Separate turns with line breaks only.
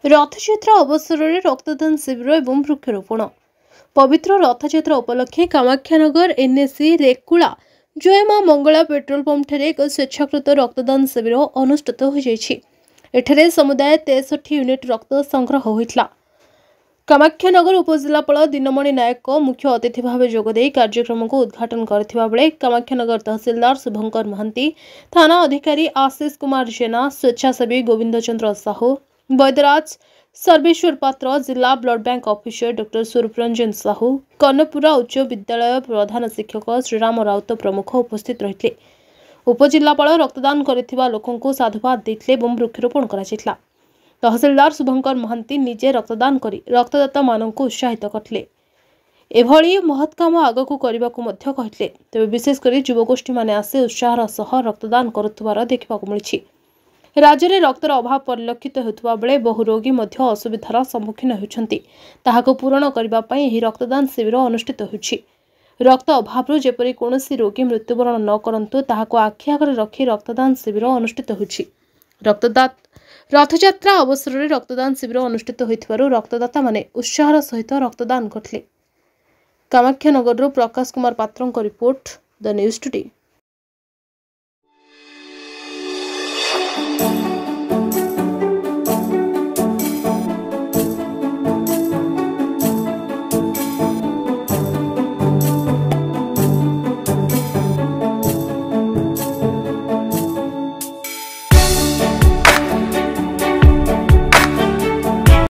रथयात्रा अवसर में रक्तदान शिविर और वृक्षरोपण। पवित्र रथयात्रा उपलक्षे कामाख्यानगर एनएसी रेकुला जयमा मंगला पेट्रोल पंप ठारे एक स्वेच्छाकृत रक्तदान शिविर अनुष्ठित हो जाइए। समुदाय 63 यूनिट रक्त संग्रह होता। कामाख्यानगर उपजिलापाल दिनमणि नायक मुख्य अतिथि भाव जोगदे कार्यक्रम को उद्घाटन करथिबा बेले कामाख्यानगर तहसीलदार शुभंकर महांती, थाना अधिकारी आशीष कुमार जेना, स्वेच्छासेवी गोविंद चंद्र साहू, वैद्यराज सर्वेश्वर पात्र, जिला blood bank officer doctor Swarupranjan Sahu, Karnapura उच्च विद्यालय प्रधान शिक्षक श्रीराम राउत प्रमुख उपस्थित रहिते। उपजिलापाल रक्तदान करथिबा लोकंकु साधुवाद देथिले एवं वृक्षरोपण कराଯାଇଥିଲା। तहसीलदार शुभंकर महांती निजे रक्तदान करी रक्तदाता मानंकु उत्साहित करथिले। एभली महत् काम आगकु करिबाकु मध्य कहिथिले। तबे विशेष करी युवगोष्ठी माने आसे उत्साहर सह रक्तदान करुथबार देखिबाकु मिलिछि। राज्य में रक्तर अभाव परिलक्षित होता बेले बहु रोगी मध्य असुविधार सम्मुखीन होती। ताहाको पूरण करबा पई एही रक्तदान शिविर अनुष्ठित होछि। रक्त अभाव जेपरि कोनोसी रोगी मृत्युवरण न करंतु ताहाको आखि आगरे रखी रक्तदान शिविर अनुष्ठित होछि। रथयात्रा अवसर में रक्तदान शिविर अनुष्ठित होइथिबारु रक्तदाता माने उत्साहर सहित रक्तदान करथिले। कामाख्यानगर प्रकाश कुमार पात्रଙ୍କ रिपोर्ट द न्यूज टुडे।